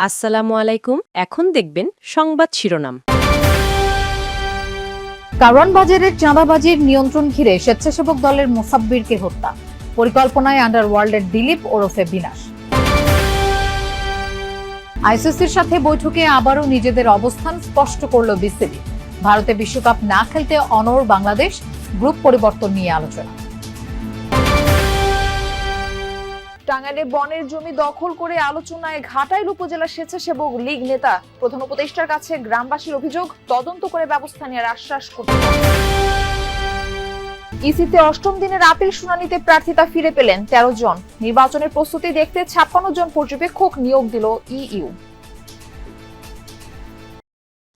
আসসালামু আলাইকুম। এখন দেখবেন সংবাদ শিরোনাম। কারওয়ান বাজারের চাঁদাবাজির নিয়ন্ত্রণ ঘিরে স্বেচ্ছাসেবক দলের মোসাব্বিরকে হত্যা, পরিকল্পনায় আন্ডারওয়ার্ল্ডের দিলীপ ওরফে বিনাশ। আইসিসির সাথে বৈঠকে আবারও নিজেদের অবস্থান স্পষ্ট করল বিসিবি। ভারতে বিশ্বকাপ না খেলতে অনড় বাংলাদেশ, গ্রুপ পরিবর্তন নিয়ে আলোচনা। টাঙ্গাইলে বনের জমি দখল করে আলোচনায় ঘাটাইল উপজেলা স্বেচ্ছাসেবক লীগ নেতা। প্রধান উপদেষ্টার কাছে গ্রামবাসীর অভিযোগ, তদন্ত করে ব্যবস্থা নেওয়ার আশ্বাস কর্তৃপক্ষ। ইসিতে অষ্টম দিনের আপিল শুনানিতে প্রার্থিতা ফিরে পেলেন ১৩ জন। নির্বাচনের প্রস্তুতি দেখতে ৫৬ জন পর্যবেক্ষক নিয়োগ দিল ইইউ।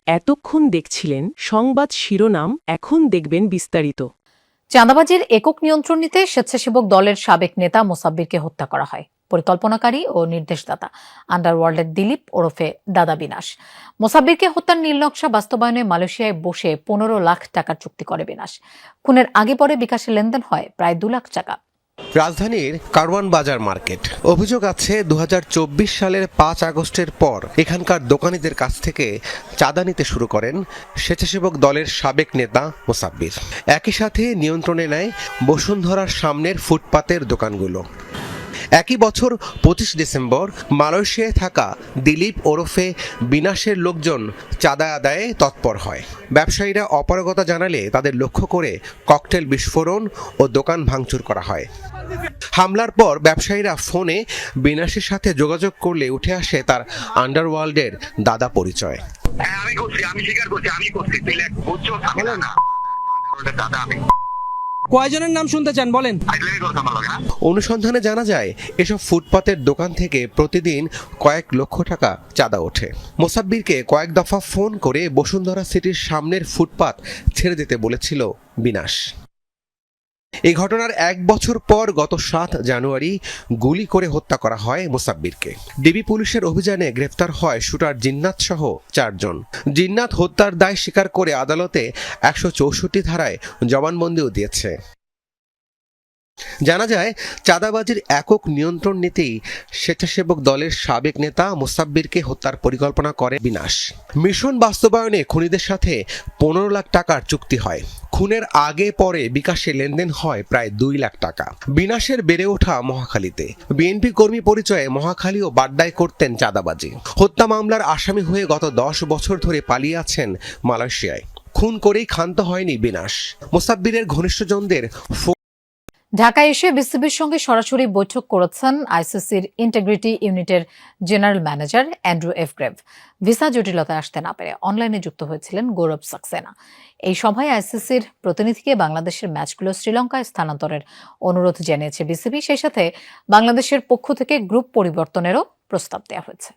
এতক্ষণ দেখছিলেন সংবাদ শিরোনাম, এখন দেখবেন বিস্তারিত। চাঁদাবাজির একক নিয়ন্ত্রণ নিতে স্বেচ্ছাসেবক দলের সাবেক নেতা মোসাব্বিরকে হত্যা করা হয়। পরিকল্পনাকারী ও নির্দেশদাতা আন্ডারওয়ার্ল্ডের দিলীপ ওরফে দাদা বিনাশ। মোসাব্বিরকে হত্যার নীলনকশা বাস্তবায়নে মালয়েশিয়ায় বসে ১৫ লাখ টাকার চুক্তি করে বিনাশ। খুনের আগে পরে বিকাশে লেনদেন হয় প্রায় ২ লাখ টাকা। রাজধানীর কারওয়ান বাজার মার্কেট। অভিযোগ আছে ২০২৪ সালের ৫ আগস্টের পর এখানকার দোকানীদের কাছ থেকে চাঁদা নিতে শুরু করেন স্বেচ্ছাসেবক দলের সাবেক নেতা মোসাব্বির। একই সাথে নিয়ন্ত্রণে নেয় বসুন্ধরার সামনের ফুটপাতের দোকানগুলো। একই বছর ২৫ ডিসেম্বর মালয়েশিয়ায় থাকা দিলীপ ওরফে বিনাশের লোকজন চাঁদা আদায়ে তৎপর হয়। ব্যবসায়ীরা অপারগতা জানালে তাদের লক্ষ্য করে ককটেল বিস্ফোরণ ও দোকান ভাঙচুর করা হয়। হামলার পর ব্যবসায়ীরা ফোনে বিনাশের সাথে যোগাযোগ করলে উঠে আসে তার আন্ডারওয়ার্ল্ডের দাদা পরিচয়। কয়জনের নাম শুনতে চান বলেন? অনুসন্ধানে জানা যায় এসব ফুটপাতের দোকান থেকে প্রতিদিন কয়েক লক্ষ টাকা চাঁদা ওঠে। মোসাব্বিরকে কয়েক দফা ফোন করে বসুন্ধরা সিটির সামনের ফুটপাত ছেড়ে দিতে বলেছিল বিনাশ। এই ঘটনার ১ বছর পর গত ৭ জানুয়ারি গুলি করে হত্যা করা হয় মোসাব্বিরকে। ডিবি পুলিশের অভিযানে গ্রেফতার হয় শুটার জিন্নাত সহ ৪ জন। জিন্নাত হত্যার দায় স্বীকার করে আদালতে ১৬৪ ধারায় জবানবন্দিও দিয়েছে। জানা যায় চাঁদাবাজির একক নিয়ন্ত্রণ নিতেই স্বেচ্ছাসেবক দলের সাবেক নেতা মোসাব্বিরকে হত্যার পরিকল্পনা করে বিনাশ। মিশন বাস্তবায়নে খুনিদের সাথে ১৫ লাখ টাকার চুক্তি হয়। খুনের আগে পরে বিকাশে লেনদেন হয় প্রায় ২ লাখ টাকা। বিনাশের বেড়ে ওঠা মহাখালীতে। বিএনপি কর্মী পরিচয়ে মহাখালী ও বাড্ডায় করতেন চাঁদাবাজি। হত্যা মামলার আসামি হয়ে গত ১০ বছর ধরে পালিয়ে আছেন মালয়েশিয়ায়। খুন করেই ক্ষান্ত হয়নি বিনাশ। মোসাব্বিরের ঘনিষ্ঠজনদের ঢাকায় এসে বিসিবির সঙ্গে সরাসরি বৈঠক করেছেন আইসিসির ইন্টিগ্রিটি ইউনিটের general manager Andrew F grave. Visa জটিলতায় আসতে না পেরে অনলাইনে যুক্ত হয়েছিলেন গৌরব সাক্সেনা। এই সভায় আইসিসির প্রতিনিধিকে বাংলাদেশের ম্যাচগুলো শ্রীলঙ্কায় স্থানান্তরের অনুরোধ জানিয়েছে বিসিবি। সেই সাথে বাংলাদেশের পক্ষ থেকে গ্রুপ পরিবর্তনেরও প্রস্তাব দেওয়া হয়েছে।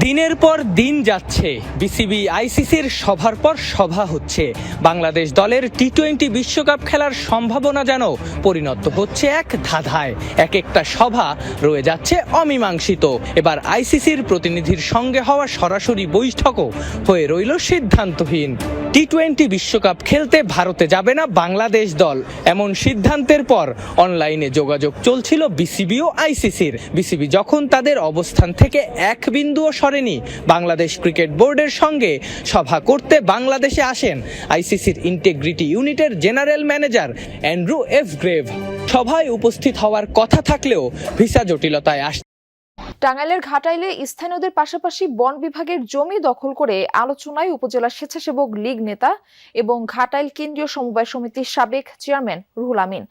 দিনের পর দিন যাচ্ছে, বিসিবি আইসিসির সভার পর সভা হচ্ছে। বাংলাদেশ দলের টি-২০ বিশ্বকাপ খেলার সম্ভাবনা যেন পরিণত হচ্ছে এক ধাঁধায়। এক একটা সভা রয়ে যাচ্ছে অমীমাংসিত। এবার আইসিসির প্রতিনিধির সঙ্গে হওয়া সরাসরি বৈঠকও হয়ে রইল সিদ্ধান্তহীন। টি-২০ বিশ্বকাপ খেলতে ভারতে যাবে না বাংলাদেশ দল, এমন সিদ্ধান্তের পর অনলাইনে যোগাযোগ চলছিল বিসিবি ও আইসিসির। বিসিবি যখন তাদের অবস্থান থেকে এক বিন্দুও সরেনি, বাংলাদেশ ক্রিকেট বোর্ডের সঙ্গে সভা করতে বাংলাদেশে আসেন আইসিসির ইন্টিগ্রিটি ইউনিটের general manager Andrew F grave. সভায় উপস্থিত হওয়ার কথা থাকলেও ভিসা জটিলতায় টাঙ্গাইলের ঘাটাইলে স্থানীয়দের পাশাপাশি বন বিভাগের জমি দখল করে আলোচনায় উপজেলা স্বেচ্ছাসেবক লীগ নেতা এবং ঘাটাইল কেন্দ্রীয় সমবায় সমিতির সাবেক চেয়ারম্যান রুহুল আমিন।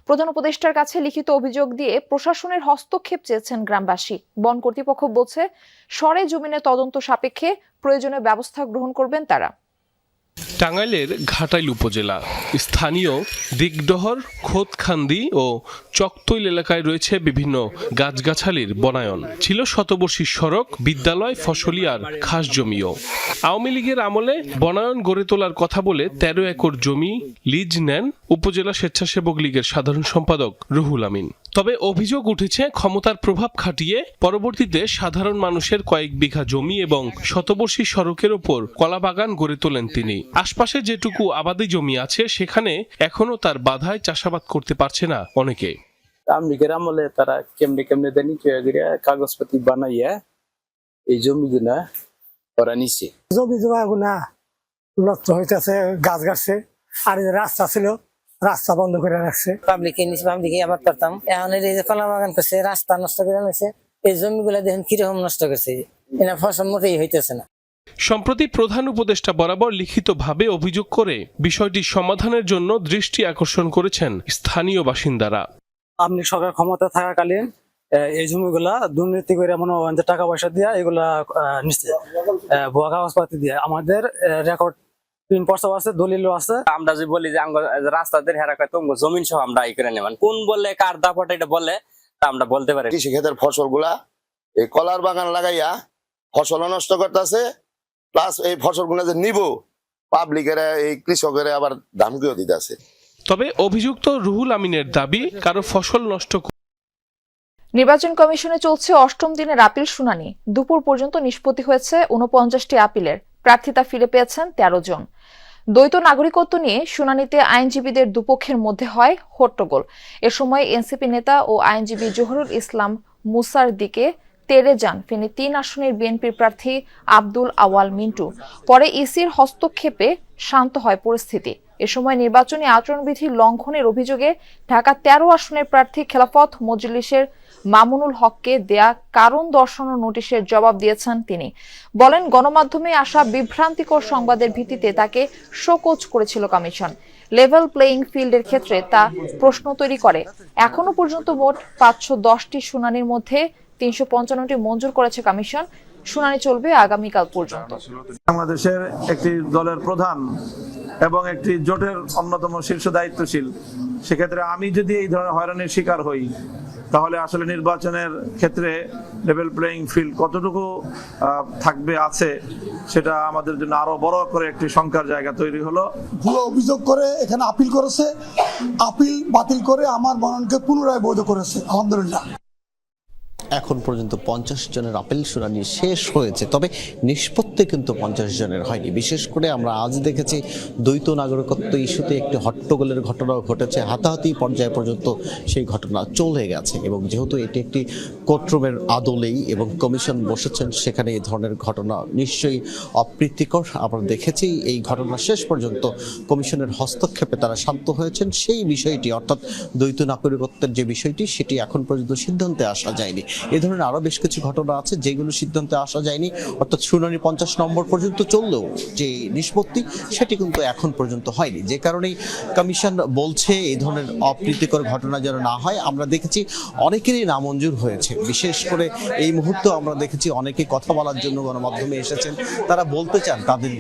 প্রধান উপদেষ্টার কাছে লিখিত অভিযোগ দিয়ে প্রশাসনের হস্তক্ষেপ চেয়েছেন গ্রামবাসী। বন কর্তৃপক্ষ বলছে সরে জমিনে তদন্ত সাপেক্ষে প্রয়োজনীয় ব্যবস্থা গ্রহণ করবেন তারা। টাঙ্গাইলের ঘাটাইল উপজেলা স্থানীয় দিগডহর, খোদখান্দি ও চকতৈল এলাকায় রয়েছে বিভিন্ন গাছগাছালির বনায়ন। ছিল শতবর্ষী সড়ক, বিদ্যালয়, ফসলি আর খাস জমিও। আওয়ামী লীগের আমলে বনায়ন গড়ে তোলার কথা বলে ১৩ একর জমি লিজ নেন উপজেলা স্বেচ্ছাসেবক লীগের সাধারণ সম্পাদক রুহুল আমিন। তবে অভিযোগ উঠেছে ক্ষমতার প্রভাব খাটিয়ে পরবর্তীতে সাধারণ মানুষের কয়েক বিঘা জমি এবং শতবর্ষী সড়কের ওপর কলাবাগান গড়ে তোলেন তিনি। আশপাশে যেটুকু আবাদি জমি আছে সেখানে এখনো তার বাধায় চাষাবাদ করতে পারছে না অনেকে। আমলিগের আমলে তারা কেমনে দেনি কাগজপাতি বানাইয়া এই জমিগুলা ওরা নিচ্ছে। জমি জমা গুনা নষ্ট হইতেছে, গাছ গাছছে, আর এই যে রাস্তা ছিল রাস্তা বন্ধ করে রাখছে। পাবলিকে নিচে পাবলিকে আবাদ করতাম, এখন এই যে কলা বাগান করছে, রাস্তা নষ্ট করে নিছে, এই জমিগুলা দেখেন কিরকম নষ্ট করছে, এনা ফসল মোটেই হইতেছে না। সম্প্রতি প্রধান উপদেষ্টা বরাবর লিখিতভাবে অভিযোগ করে বিষয়টি সমাধানের জন্য দৃষ্টি আকর্ষণ করেছেন স্থানীয় বাসিন্দারা। আপনি সরকার ক্ষমতা থাকাকালীন এই জমিগুলা দুর্নীতি করে মনে হয় টাকা পয়সা দিয়া এগুলা নিচ্ছে, ভুয়া কাগজপাতি দিয়ে। আমাদের রেকর্ড পিন প্রস্তাব আছে, দলিলও আছে। আমরা যে বলি যে রাস্তাদের হেরা কয় তোমার জমিন সহ আমরা ই করে নেবেন, কোন বললে কার দাপট এটা বললে তা আমরা বলতে পারি। কৃষিক্ষেত্রের ফসলগুলা এই কলার বাগান লাগাইয়া ফসল নষ্ট করতেছে, প্লাস এই ফসলগুলো যে নিব পাবলিকেরা এই কৃষকেরা আবার ধামকিও দিতেছে। তবে অভিযুক্ত রুহুল আমিনের দাবি কারো ফসল নষ্ট। নির্বাচন কমিশনে চলছে ৮ম দিনের আপিল শুনানি। দুপুর পর্যন্ত নিষ্পত্তি হয়েছে ৪৯টি আপিলের। প্রার্থিতা ফিরে পেয়েছেন ১৩ জন। দ্বৈত নাগরিকত্ব নিয়ে শুনানিতে আইনজীবীদের দুপক্ষের মধ্যে হয় হট্টগোল। এ সময় এনসিপি নেতা ও আইনজীবী জহুরুল ইসলাম মুসার দিকে তেড়ে যান ফেনী ৩ আসনের বিএনপির প্রার্থী আব্দুল আওয়াল মিন্টু। পরে ইসির হস্তক্ষেপে শান্ত হয় পরিস্থিতি। এ সময় নির্বাচনী আচরণবিধি লঙ্ঘনের অভিযোগে ঢাকা ১৩ আসনের প্রার্থী খেলাফত মজলিসের মামুনুল হককে দেয়া কারণ দর্শানোর নোটিশের জবাব দিয়েছেন তিনি। বলেন, গণমাধ্যমে আসা বিভ্রান্তিকর সংবাদের ভিত্তিতে তাকে শোকজ করেছিল কমিশন। লেভেল প্লেইং ফিল্ডের ক্ষেত্রে তা প্রশ্ন তৈরি করে। এখনো পর্যন্ত মোট ৫১০টি শুনানির মধ্যে ৩৫৫টি মঞ্জুর করেছে কমিশন। শুনানি চলবে আগামীকাল পর্যন্ত। বাংলাদেশের একটি দলের প্রধান এবং একটি জোটের অন্যতম শীর্ষ দায়িত্বশীল, সেক্ষেত্রে আমি যদি এই ধরনের হয়রানির শিকার হই তাহলে আসলে নির্বাচনের ক্ষেত্রে লেভেল প্লেইং ফিল্ড কতটুকু থাকবে আছে সেটা আমাদের জন্য আরো বড় করে একটি শঙ্কার জায়গা তৈরি হলো। ভুয়া অভিযোগ করে এখানে আপিল করেছে, আপিল বাতিল করে আমার মনোনয়নকে পুনরায় বৈধ করেছে। আলহামদুলিল্লাহ এখন পর্যন্ত 50 জনের আপিল শুনানি শেষ হয়েছে, তবে নিষ্পত্তি কিন্তু 50 জনের হয়নি। বিশেষ করে আমরা আজ দেখেছি দ্বৈত নাগরিকত্ব ইস্যুতে একটি হট্টগোলের ঘটনাও ঘটেছে, হাতাহাতি পর্যায়ে পর্যন্ত সেই ঘটনা চলে গেছে। এবং যেহেতু এটি একটি কোর্টরুমের আদলেই এবং কমিশন বসেছেন, সেখানে এই ধরনের ঘটনা নিশ্চয়ই অপ্রীতিকর। আমরা দেখেছি এই ঘটনা শেষ পর্যন্ত কমিশনের হস্তক্ষেপে তারা শান্ত হয়েছেন। সেই বিষয়টি অর্থাৎ দ্বৈত নাগরিকত্বের যে বিষয়টি, সেটি এখন পর্যন্ত সিদ্ধান্তে আসা যায়নি। এ ধরনের আরো বেশ কিছু ঘটনা আছে যেগুলো সিদ্ধান্তে আসা যায়নি, অর্থাৎ শুনানি 50 নম্বর পর্যন্ত চললেও যে নিষ্পত্তি সেটি কিন্তু এখন পর্যন্ত হয়নি। যে কারণেই কমিশন বলছে এই ধরনের অপ্রীতিকর ঘটনা যেন না হয়। আমরা দেখেছি অনেকেরই নামঞ্জুর হয়েছে, বিশেষ করে এই মুহূর্তে আমরা দেখেছি অনেকে কথা বলার জন্য গণমাধ্যমে এসেছেন, তারা বলতে চান তাদের